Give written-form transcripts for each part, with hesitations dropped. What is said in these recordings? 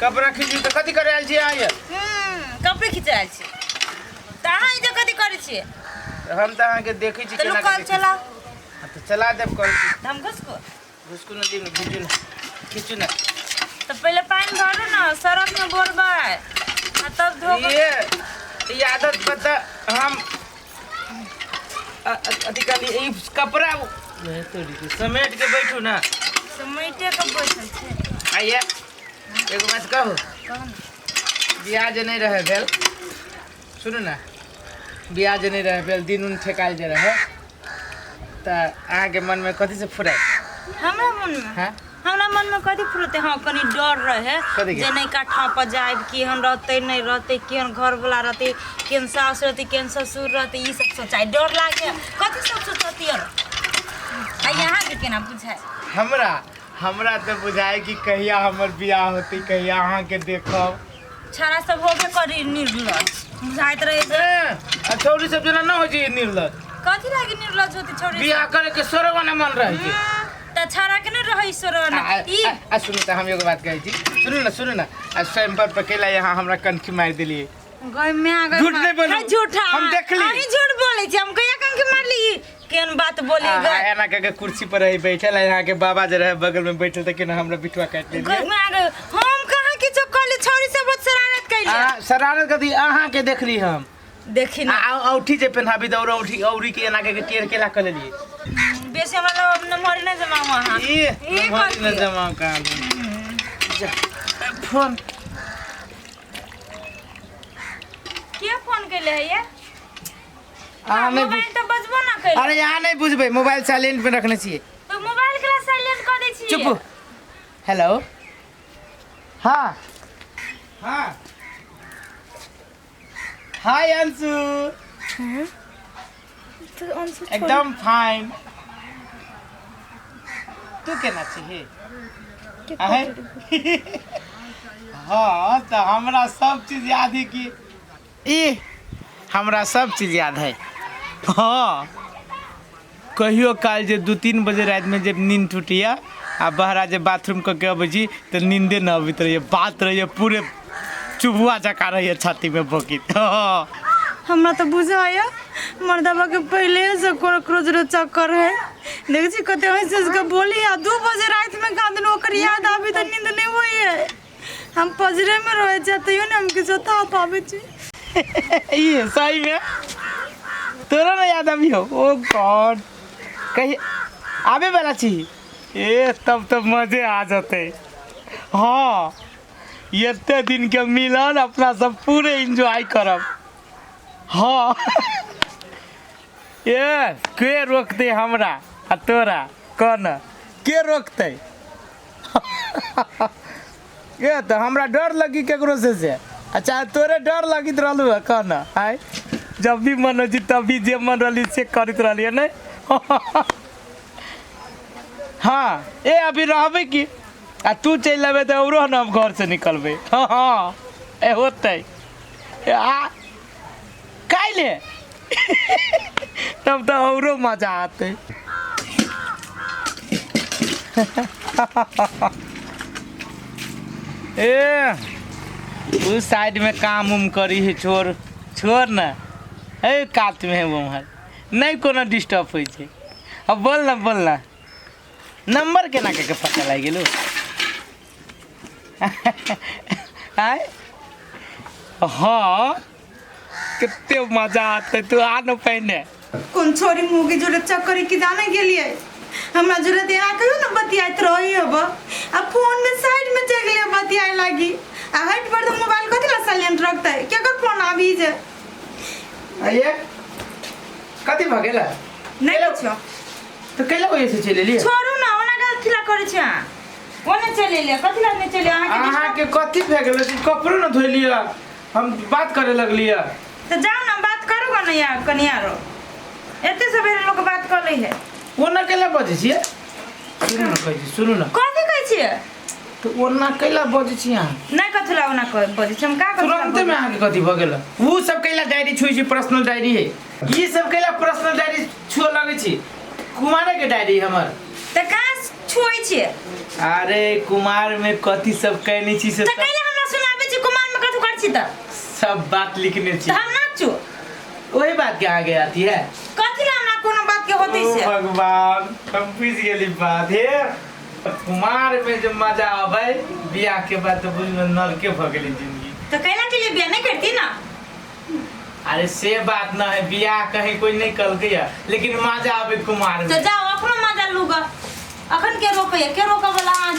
कपड़ा खींची तो कथी करे आयल छी अहाँ ये कपड़े खिंचायल छी त अहाँ इजे कथी करै छी हम तो अहाँ के देखै छी केना कल चला तो चला देब कल हम घुसको घुसको न दिन खींचू न तो पहले पानी भरो ना सरफ में बोरबै तब धो ये आदत पता हम अधिकाली ई कपड़ा तोड़ी समेट के बैठू ना समेटे के बैठल छै आइए एगो बात कहू ब्याज नहीं रहे भेल सुनू ना ब्याज नहीं रहे भेल दिन उन ठेकाल जे रहे तो अहाँ के मन में कथी से फुराय हमरा मन में हाँ हमरा मन में कथी फुरते हाँ कनी डर रहे जे नहीं काठा पर जाए केहन रहते नहीं रहते केहन घर वाला रहते केहन सास रहते केहन ससुर रहते ई सब सोचाई डर लागे कथी सब सोचती और आ यहाँ के केना बुझाय हमरा तो बुझाए कि कहिया हमर बियाह होती कहिया अहाँ के देखब छाड़ा सब होबे करी निर्लज बुझाइत रहे छौरी सब जना ना हो जी निर्लज कथी लागे निर्लज होती छोड़ी बियाह करे के सोरवा न मन रहे छै त छाड़ा के नहीं रही सोरना ई सुनू त हम एगो बात कहै छी सुनू ना आ स्वयं पर पकेला यहाँ हमरा कनखी मार देलिए गय में आ गय झूठ नहीं बोलू झूठा हम देखली अही झूठ बोले छी हम कहिया कनखी मार ली केन बात बोली गय एना के कुर्सी पर रही बैठल यहाँ के बाबा जे रहे बगल में बैठल त केना हमरा बिठवा काट लेलिए गय में आ गय हम कहां किछो कहली छोरी से बहुत शरारत कैली शरारत कथी अहाँ के देखली हम देखी ना औठी जे पहनाबी दौड़ औरी के एना के टेर केला कर लेलिए बेसी हमरा नंबर न जमा वहां ई नंबर न जमा का फोन के फोन कैले है ये नहीं मोबाइल तो बजबो ना कैले अरे यहाँ नहीं बुझबे मोबाइल साइलेंट पे रखने चाहिए तो मोबाइल के साइलेंट कर दै छी चुप हेलो हाँ हाँ हाय अंशु तो अंशु एकदम फाइन तू केना छी आहे हाँ तो हमरा सब चीज याद है कि ई हमरा सब चीज याद है हाँ कहियो काल जे 2-3 बजे रात में जब नींद टूटिया आ बहरा जब बाथरूम करके अबै छी तो नींदे न अबैत रहिए बात रहिए पूरे चुबुआ जका रहिए छाती में बोकित हाँ हमरा तो बुझाया मर्दबा के पहले से रोज रोज चक्कर है देख छी कते ऐसे के बोली आ 2 बजे रात में कांदन ओकर याद आबी त नींद नहीं होई है हम पजरे में रह जाते हो ना हम किछो था पावे छी ये सही में तोरा ना याद अभी हो ओ गॉड कहीं आवे वाला छी ए तब तो मजे आ जाते हाँ इतने दिन के मिलन अपना सब पूरे एंजॉय करब हाँ ये के रोकते हमरा आ तोरा कौन के रोकते ये तो हमरा डर लगी केकरो से अच्छा तोरे डर लगित रहलू है कौन आय जब भी मन हो तभी जे मन रही से करते रहिए नहीं हाँ ए अभी रहबे की आ तू चल अबे तो औरो ना हम घर से निकलबे हाँ हाँ ए होते आ काले तब तो औरो मजा आते ए उस साइड में काम उम करी है छोड़ ना ए कात में है वो नहीं कोनो डिस्टर्ब होई छै अब बोल ना नंबर केना के पता लग गेलो आय हाँ कितने मजा आते तू आ न पहने कौन छोरी मुगी जोरे चक्कर की जाने के लिए हमरा जोरे दे आ कहियो ना बतियात रही अब आ फोन में साइड में चल गेले बतियाए लागी आ हट पर तो मोबाइल कथि ला साइलेंट रखता है क्या कर फोन आबी जे आइए कथि भ गेला नहीं कुछ तो कैला कोई से चले लिए छोड़ू ना ओना का खिला करे छ ओने चले ले कथि ला नहीं चले अहाँ के कथि फेक गेल कपड़ो न धोइ लिया हम बात करे लगलिया तो जाओ ना बात करो ना यार कनिया रो एते सवेरे लोग बात कर ले है ओना कैला बजे छिए सुनु न कथि कहै छिए तो ओना कैला बजे छी अहाँ नहीं कथि ला ओना कह बजे हम का कर तुरंत में अहाँ के कथि भ गेल वो सब कैला डायरी छुई छी पर्सनल डायरी है ये सब कैला पर्सनल डायरी छुआ लगे छी कुमारे के डायरी हमर त का छुई छिए अरे कुमार में कथि सब कहनी छी से त कैला हमरा छी त सब बात लिखने त छी हम नाचू वही बात के आगे आती है। कथी ला हमरा कोनो बात के होतै ओ से भगवान हम बुझ गेली बात हे। कुमार में जो मजा आवे बियाह के बाद तो बुझ में नरके भ गेली जिंदगी। तो कहला के लिए बियाह नहीं करती ना। अरे से बात ना है बियाह कहीं कोई नहीं कल गया लेकिन मजा आवे कुमार तो में। जाओ अपनो मजा लूगा अखन के रोकय के रोका वाला हां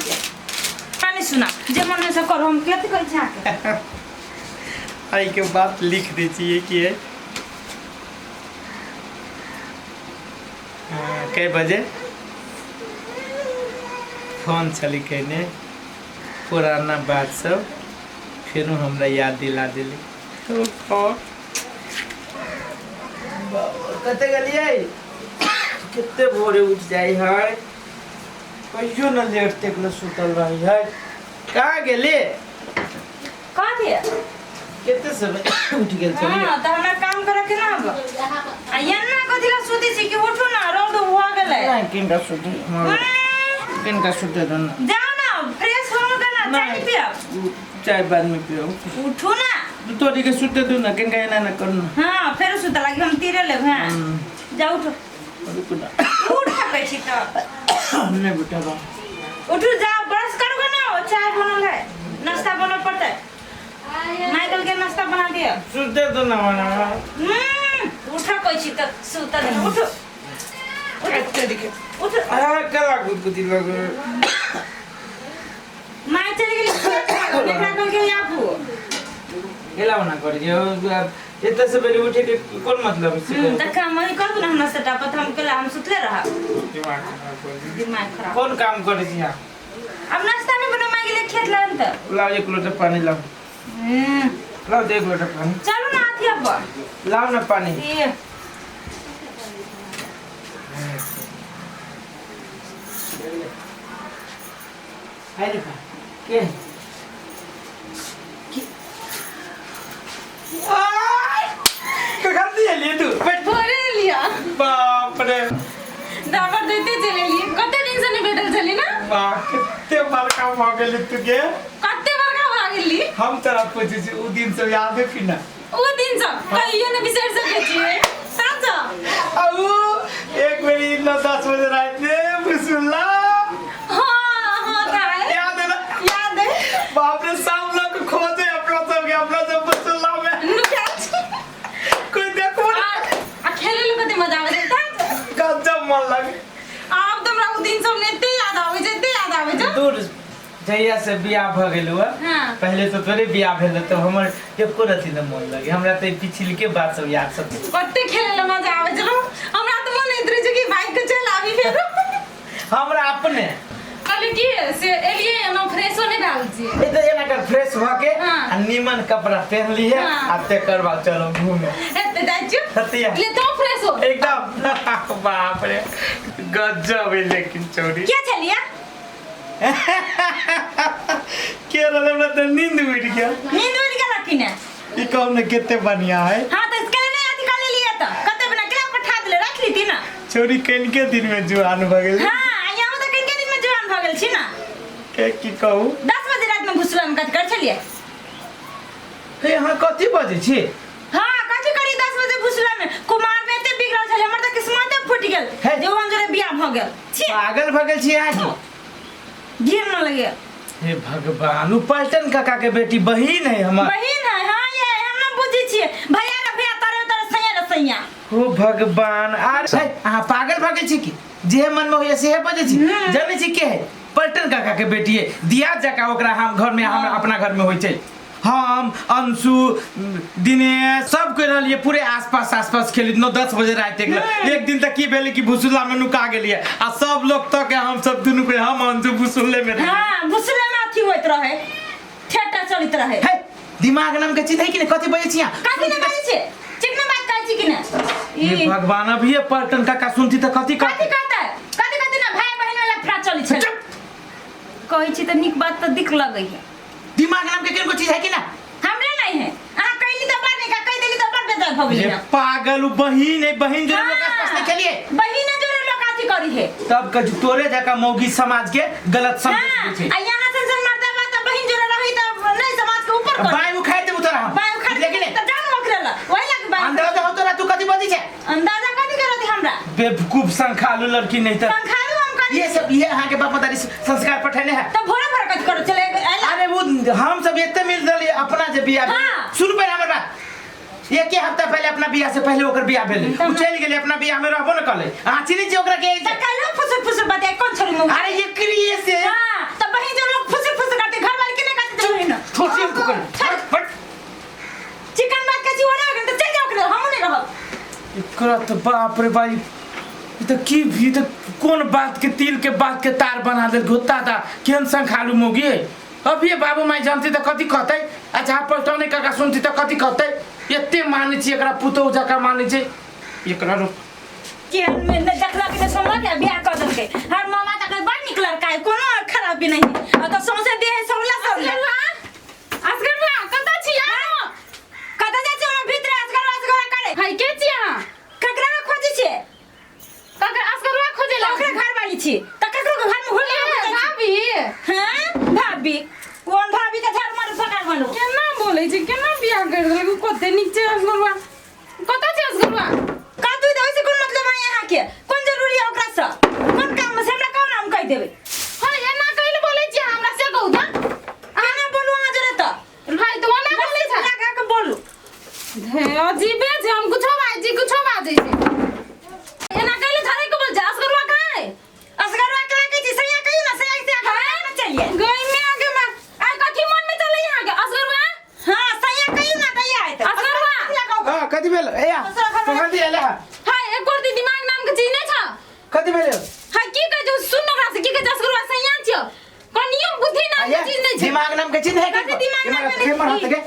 पानी सुना जे मन में से करो हम कथी कहै छाके आई के बात लिख दी चाहिए कि है कई बजे फोन चली कहने पुराना बात सब फिर हमरा याद दिला दिली तो कते गलिए कितने भोरे उठ जाई है कहियो न लेट तक न सुतल रही है कहाँ गेली का दिया कितने समय उठ गेल चली हां त हमरा काम करे के ना अब आ यन्ना कथी ला सुती छी कि उठो ना रौद हो गेलै नहीं किनका सुते किनका सुते दन जाओ ना फ्रेश हो के ना चाय पियो चाय बाद में पियो उठो ना तोरी के सुते दू ना किनका एना ना करना हां फेर सुत लागी हम तीरे लेब हां जाओ उठो रुक ना उठ सकै छी त नहीं बेटा बा उठो जाओ ब्रश करोगे ना चाय बनल है नाश्ता बनल पड़ता है माइकल के नाश्ता बना दिया सुते दो ना मना उठा कोई छी त सुत नहीं उठो अच्छा दिखे उठो आ कला गुदगुदी लगे माय चली गेली देखा कल के आपू गेला ना कर दियो इतना से पहले उठे के कौन मतलब से त काम नहीं कर ना हमरा सेटअप त हम केला हम सुतले रहा दिमाग खराब कर दी दिमाग खराब कौन काम करे छी यहाँ अब नाश्ता नहीं बना माय गेले खेत लान त लाओ एक लोटा पानी लाओ लाओ दे एक लोटा पानी चलो ना आथी अब लाओ ना पानी ये आइले पा के कर दिया लिए तू भरे लिया बाप रे दाबर देते चले लिए कते दिन से नहीं बैठल चली ना वाह कितने बड़का हो गेली तू के कते बड़का भाग गेली हम तेरा पूछे छी उ दिन सब याद है कि ना ओ दिन से कहियो न बिसर सके छी साचा अब एक बेरी 9-10 बजे रात में बुसुल्ला हां था याद है ना याद है बाप रे सब लोग खोजे अपना सब बुसुल्ला में नुकाच कोई देखो ना आ खेले लो कते मजा आवे था गजब मन लगे आप हमरा उ दिन सब नेते याद आवे छ दूर जहिया से बियाह भ गेल हुआ हां पहले तो तोरे बियाह भेल तो हमर एको रति न मन लगे हमरा त पिछल के बात सब याद सब कते खेले लो मजा आवे छ हमरा त मन इधर जे कि बाइक के चल आवी फेर हमरा अपने क्वालिटी से एलिए न फ्रेश होने डाल छी ए तो एना कर फ्रेश हो के हाँ। आ नीमन कपड़ा पहन ली है हाँ। आ ते करवा चलो घूमे एते दाजू सतिया ले तो फ्रेश हो एकदम बाप रे गजब है लेकिन चोरी क्या चलिया केरल में तो नींद उड़ गया नींद उड़ गया कि ना ई कौन कितने बढ़िया है हां तो इसके लिए आदि काले लिया तो कते बिना के पठा दले रख ली थी ना छोरी कल के दिन में जुआन भ गेल हां यहाँ तो किनके दिन में जवान भ गेल छी ना के की कहू 10 बजे रात में घुसला में कत कर चलिए हे हां कथि बजे छी हां कथि करी 10 बजे घुसला में कुमार में एते बिगड़ल छले हमर त किस्मते फूट गेल है। जवान जरे बियाह भ गेल छी पागल भ गेल छी आज गिर न लगे हे भगवान उ पलटन काका के बेटी बहिन है हमर बहिन है हां ये हम न बुझी छी भैया रे भैया तारे सैया रे सैया हो भगवान आर अहाँ पागल भ गेल छी की जे मन में होय से बजे छी जाने छी के है पलटन काका के बेटी है दिया जका ओकरा हम घर में हम अपना घर में होय छै हम अंशु दिनेश सब के रहलिए पूरे आसपास खेली 9-10 बजे रात एक दिन तक की भेले कि भुसुला में नुका गेलिए आ सब लोग तक हम सब दुनु के हम अंशु भुसुले में हां भुसले में अथी होइत रहे थिएटर चलित रहे है दिमाग नाम के चीज है कि नहीं कथि बजे छिया कथि न बाजै छै चिकना बात कहै छी कि ना ये भगवान अब ये पलटन काका सुनती त कथि कथि कहता है कथि ना भाई बहन वाला फ्रा चली छै कहै छी त निक बात त दिख लगै है दिमाग नाम के किनको चीज है कि ना हमरे नहीं है आ कहली त बात नहीं का कह देली त बात बेजार भ गेली ना पागल उ बहिन है बहिन जो लोग आसपास नहीं खेलिए बहिन जोरे लोग अथी करी है तब कज तोरे जका मौगी समाज के गलत समझ हां छै आ यहाँ से मर्दा बात बहिन जोरे रही त नहीं समाज के ऊपर कर बाई उखाड़ दे उतर बेवकूफ संखालू लड़की नहीं था। संखालू हम कर ये सब ये यहाँ के बापादारी संस्कार पठैने है। तब भोरे भोरे कथी करो चले अरे वो हम सब इतने मिल रही अपना जे बियाह हाँ। सुन पहले हमर बात। एक ही हफ्ता पहले अपना बियाह से पहले ओकर बियाह भेले उ चल गेले अपना बियाह में रहबो न कले आ चिनी जी ओकरा के त कालो फुसुर फुसुर बते कौन छोरी मुंह अरे ये क्रिए से हां तब वही जो लोग फुसुर फुसुर करते घर वाले के नहीं करते छोरी ना छोटी पकड़ फट चिकन बात का जीवन है तो चल जाओ करे हम नहीं रहब एकरा तो बाप रे भाई ये तो की भी तो कौन बात के तिल के बात के तार बना दे घुत्ता था केन संखालू मोगी अब ये बाबू माई जानती तो कथी कहते अच्छा पलटौने काका सुनती तो कथी कहते एते माने छी एकरा पुतौ जका माने छी एकरा रो के में न देखला के सुनला के बियाह कर देलके हर मामा तक बड़ निक लड़का है कोनो खराब भी नहीं और तो सौसे दे है सौला असगर बा कता छी यार कता जा छी हम भीतर असगर करे हाय के छी हां ककरा खोजी छी ककरा असगर खोजे ला ओकरा घर वाली छी त ककरो के घर में होले भाभी हां भाभी कौन भाभी के घर मार पकड़ बोलो केना बोले छी केना बियाह कर देलक कते नीचे असगरवा कता छै असगरवा का तू दे से कोन मतलब है यहां के कौन जरूरी है ओकरा से कौन काम से हमरा कौन नाम कह देबे हां एना कहले बोले छी हमरा से कहू त आना बोलू आ जरे त भाई तो ना बोले छ लगा के बोलू हे अजीबे छै हम कुछो बाजै छै एना कहले थारे को बोल जा असगरवा कहां है असगरवा कला के जी सैया कहियो ना सैया से आगे चलिए गई में आगे में आ कथी मन में चले यहां के असगरवा हां सैया कहियो ना दैया है तो असगरवा हां कथी भेल ए पकड़ दे एला हाय एक और दिमाग नाम के चीज नहीं छ कथी भेल हाय की कह जो सुन ओकरा से की कह असगरवा सैया छ कनियो बुद्धि नाम के चीज नहीं छ दिमाग नाम के चीज है कथी दिमाग नाम के के मारत के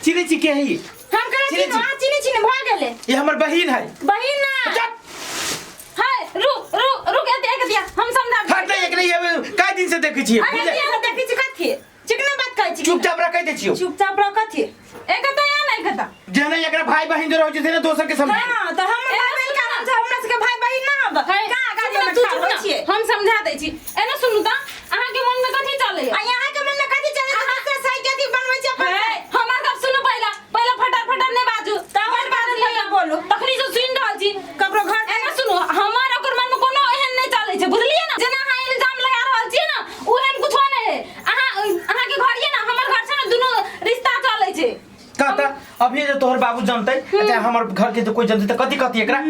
चिनी ची के है हम करे छी ना चीनी चीनी भ गेले ये हमर बहिन है बहिन ना हाय रुक एक दिया हम समझा हट एक नहीं है काय दिन से देखै छी अरे दिया देखि छी कथी चिकना बात कहै छी चुपचाप रख दे छियो चुपचाप रह कथी एक तो या नहीं खाता जेने एकरा भाई बहिन जो रहै छै ने दोसर के समझ हां तो हम मिल के हम हमरा से भाई बहिन ना हब का गाड़ी में ठाड़ होय छी हम समझा दै छी एना सुनू त अहाँ के मन में कथी चले आ यहाँ के मन में कथी चले से साई कथी बनबै छी अपन हमर गप सुनू पहला फटाफट ने बाजू तमर बात नहीं बोलू तखनी जो सुन रहल छी ककरो घर एना सुनू हमर ओकर मन में कोनो एहन नहीं चले छै बुझलिए ना जेना अहाँ इल्जाम लगा रहल छी ना ओहन कुछो नहीं है अहाँ के घर ये ना हमर घर से ना दुनो रिश्ता चले छै कहता अभी जो तोहर बाबू जानते अच्छा हमर घर के तो कोई जानते त कथी कथी एकरा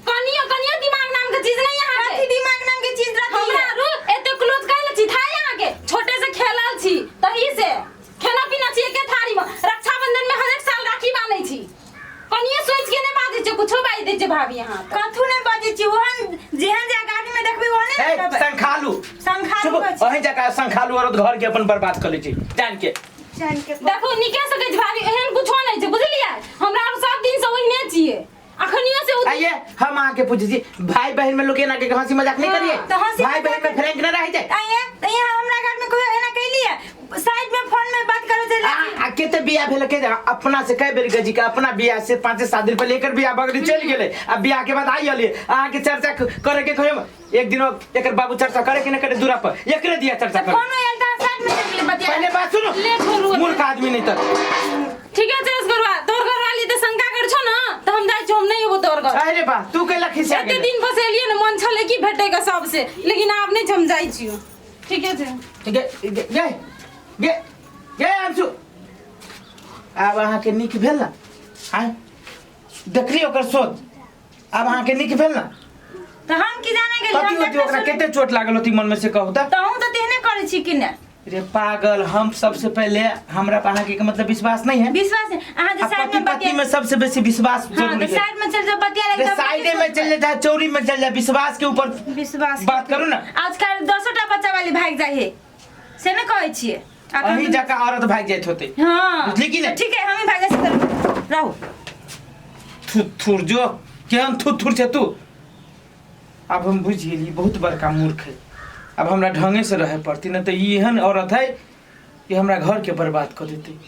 कनियो दिमाग नाम के चीज नहीं यहाँ कथी दिमाग नाम के चीज रखी हमरा रू एते क्लोज काहे छी था यहाँ के छोटे से खेलल छी तही से खाना पीना छी एके थारी में रक्षाबंधन में 100 साल राखी बांधै छी कनियो सोच के नहीं बाजै छै कुछो बाजि दै छै भाभी यहाँ कथू नहीं बाजै छी ओहन जेहन जे गाड़ी में देखबी ओहने ए संखालू संखालू चुप वही जगह संखालू औरत घर के अपन बर्बाद कर लै छै जान के देखो निके सके छै भाभी एहन कुछो नहीं छै बुझलियै हमरा सब दिन से ओहिने छियै अखनियो से आइए हम आके पूछे छी भाई बहन में लोग एना के हंसी मजाक नहीं करिए तो हंसी भाई बहन में फ्रैंक ना रह जाए आइए यहाँ हमरा घर में कोई एना कैली है साइड में फोन में बात करे चले आ केते बियाह भेल के अपना से कई बेर गजी का अपना बियाह से 5-7 दिन पहले एकर बियाह बगड़ी चल गेले अब बियाह के बाद आई अली अहाँ के चर्चा करे के कहियो एक दिन एकर बाबू चर्चा करे के न करे दूरा पर एकरे दिया चर्चा करे फोन में एलता साइड में चले बतिया पहले बात ले छोड़ू सुनो मूर्ख आदमी नहीं त ठीक है चेस करवा तोर घर वाली तो शंका कर छो ना तो हम जाय छो हम नहीं हो तोर घर अरे बा तू कैला खिसिया एते गेले दिन फसेलिए ना मन छले की भेटेगा सबसे लेकिन आप नहीं हम जाय छियो ठीक है ठीक है गे अंशु अब अहाँ के निक भेल ना आय देखली ओकर सोच अब अहाँ के निक भेल ना तो हम की जाने के कथी होती ओकरा केते चोट लागल होती मन में से कहू त तो हम तो तेहने करे छी कि ना रे पागल हम सबसे पहले हमरा पे अहाँ के मतलब विश्वास नहीं है विश्वास है अहाँ जे साइड में पति में सबसे बेसी विश्वास हां जरूरी तो है साइड में चल जा बतिया रे लगे साइडे में चल जा चौरी में चल जा विश्वास के ऊपर विश्वास बात करू ना आजकल 200टा बच्चा वाली भाग जाए है से ना कहै छिए अही जका औरत भाग जाइत होते हां बुझली कि नहीं? ठीक है हम ही भाग जाए रहो थुथुर जो केहन थुथुर छे तू अब हम बुझ गेली बहुत बड़का मूर्ख है अब हमरा ढंगे से रहे पड़ती न तो एहन औरत है कि हमरा घर के बर्बाद कर देती